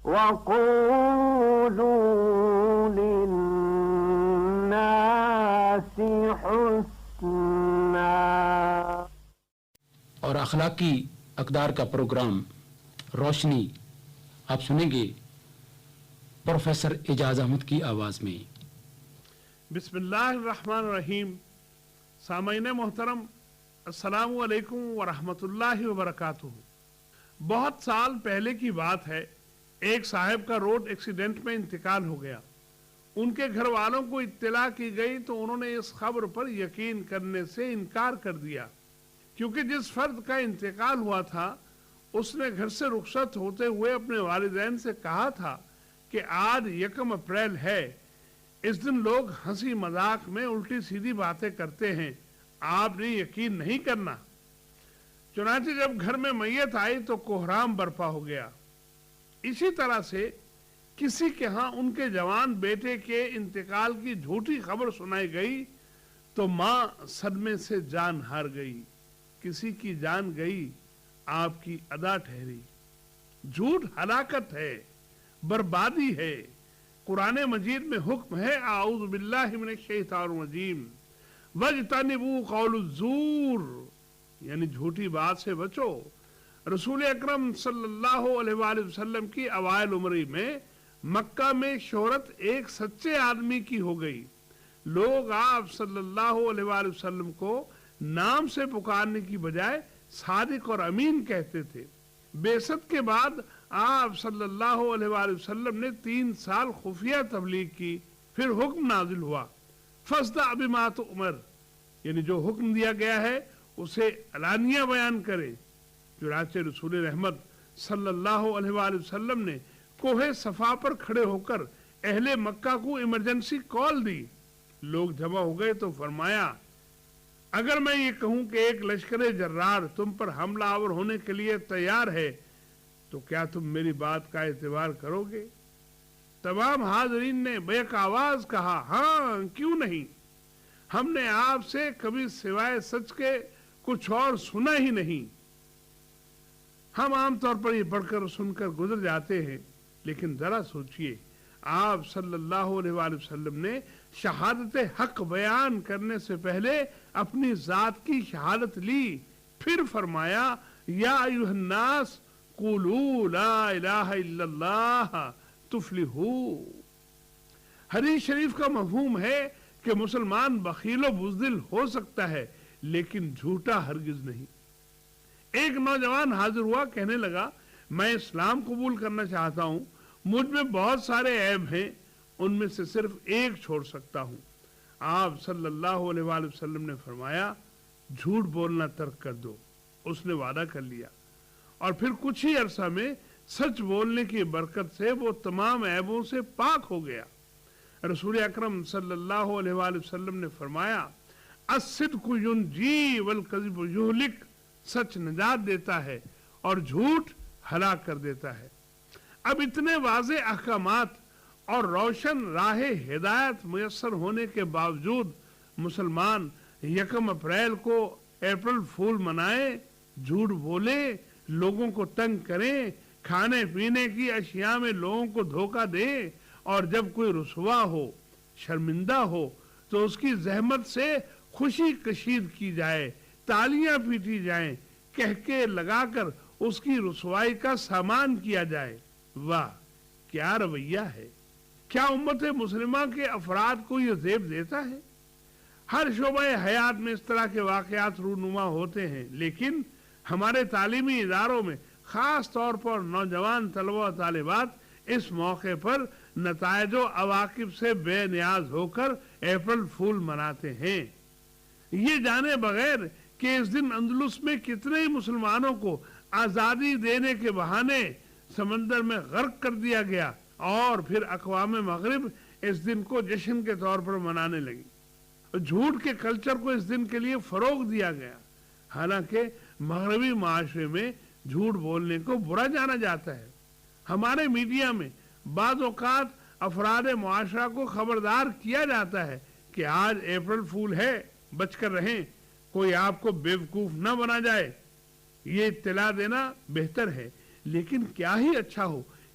وَقُولُوا لِلنَّاسِ حُسْنًا. اور اخلاقی اقدار کا پروگرام روشنی آپ سنیں گے پروفیسر اعجاز احمد کی آواز میں. بسم اللہ الرحمن الرحیم. سامعین محترم، السلام علیکم ورحمۃ اللہ وبرکاتہ. بہت سال پہلے کی بات ہے، ایک صاحب کا روڈ ایکسیڈنٹ میں انتقال ہو گیا. ان کے گھر والوں کو اطلاع کی گئی تو انہوں نے اس خبر پر یقین کرنے سے انکار کر دیا، کیونکہ جس فرد کا انتقال ہوا تھا اس نے گھر سے رخصت ہوتے ہوئے اپنے والدین سے کہا تھا کہ آج 1 اپریل ہے، اس دن لوگ ہنسی مذاق میں الٹی سیدھی باتیں کرتے ہیں، آپ نے یقین نہیں کرنا. چنانچہ جب گھر میں میت آئی تو کوہرام برپا ہو گیا. اسی طرح سے کسی کے ہاں ان کے جوان بیٹے کے انتقال کی جھوٹی خبر سنائی گئی تو ماں صدمے سے جان ہار گئی. کسی کی جان گئی، آپ کی ادا ٹھہری. جھوٹ ہلاکت ہے، بربادی ہے. قرآن مجید میں حکم ہے، اعوذ باللہ من الشیطان الرجیم، وَاجْتَنِبُوا قَوْلُ الزُّورِ، یعنی جھوٹی بات سے بچو. رسول اکرم صلی اللہ علیہ وآلہ وسلم کی اوائل عمری میں مکہ میں شہرت ایک سچے آدمی کی ہو گئی. لوگ آپ صلی اللہ علیہ وآلہ وسلم کو نام سے پکارنے کی بجائے صادق اور امین کہتے تھے. بعثت کے بعد آپ صلی اللہ علیہ وآلہ وسلم نے 3 سال خفیہ تبلیغ کی. پھر حکم نازل ہوا، فاصدع بما تؤمر، یعنی جو حکم دیا گیا ہے اسے علانیہ بیان کریں. چنانچہ رسول رحمت صلی اللہ علیہ وآلہ وسلم نے کوہ صفا پر کھڑے ہو کر اہل مکہ کو ایمرجنسی کال دی. لوگ جمع ہو گئے تو فرمایا، اگر میں یہ کہوں کہ ایک لشکر جرار تم پر حملہ آور ہونے کے لیے تیار ہے تو کیا تم میری بات کا اعتبار کرو گے؟ تمام حاضرین نے بیک آواز کہا، ہاں کیوں نہیں، ہم نے آپ سے کبھی سوائے سچ کے کچھ اور سنا ہی نہیں. ہم عام طور پر یہ پڑھ کر سن کر گزر جاتے ہیں، لیکن ذرا سوچئے، آپ صلی اللہ علیہ وآلہ وسلم نے شہادت حق بیان کرنے سے پہلے اپنی ذات کی شہادت لی. پھر فرمایا، یا ایھا الناس قولوا لا الہ الا اللہ تفلحوا. حدیث شریف کا مفہوم ہے کہ مسلمان بخیل و بزدل ہو سکتا ہے لیکن جھوٹا ہرگز نہیں. ایک نوجوان حاضر ہوا، کہنے لگا، میں اسلام قبول کرنا چاہتا ہوں، مجھ میں بہت سارے عیب ہیں، ان میں سے صرف ایک چھوڑ سکتا ہوں. آپ صلی اللہ علیہ وآلہ وسلم نے فرمایا، جھوٹ بولنا ترک کر دو. اس نے وعدہ کر لیا اور پھر کچھ ہی عرصہ میں سچ بولنے کی برکت سے وہ تمام عیبوں سے پاک ہو گیا. رسول اکرم صلی اللہ علیہ وآلہ وسلم نے فرمایا، الصدق ینجی والکذب یہلک، سچ نجات دیتا ہے اور جھوٹ ہلاک کر دیتا ہے. اب اتنے واضح احکامات اور روشن راہ ہدایت میسر ہونے کے باوجود مسلمان 1 اپریل کو اپریل فول منائیں، جھوٹ بولیں، لوگوں کو تنگ کریں، کھانے پینے کی اشیاء میں لوگوں کو دھوکہ دیں، اور جب کوئی رسوا ہو، شرمندہ ہو تو اس کی زحمت سے خوشی کشید کی جائے، تالیاں پیٹی جائیں، کہکے لگا کر اس کی رسوائی کا سامان کیا جائے. واہ کیا رویہ ہے! کیا امت مسلمہ کے افراد کو یہ زیب دیتا ہے؟ ہر شعبہ حیات میں اس طرح کے واقعات رونما ہوتے ہیں، لیکن ہمارے تعلیمی اداروں میں خاص طور پر نوجوان طلبہ و طالبات اس موقع پر نتائج و عواقب سے بے نیاز ہو کر اپریل فول مناتے ہیں، یہ جانے بغیر کہ اس دن اندلس میں کتنے ہی مسلمانوں کو آزادی دینے کے بہانے سمندر میں غرق کر دیا گیا، اور پھر اقوام مغرب اس دن کو جشن کے طور پر منانے لگی. جھوٹ کے کلچر کو اس دن کے لیے فروغ دیا گیا، حالانکہ مغربی معاشرے میں جھوٹ بولنے کو برا جانا جاتا ہے. ہمارے میڈیا میں بعض اوقات افراد معاشرہ کو خبردار کیا جاتا ہے کہ آج اپریل فول ہے، بچ کر رہیں، کوئی آپ کو بیوقوف نہ بنا جائے. یہ اطلاع دینا بہتر ہے، لیکن کیا ہی اچھا ہو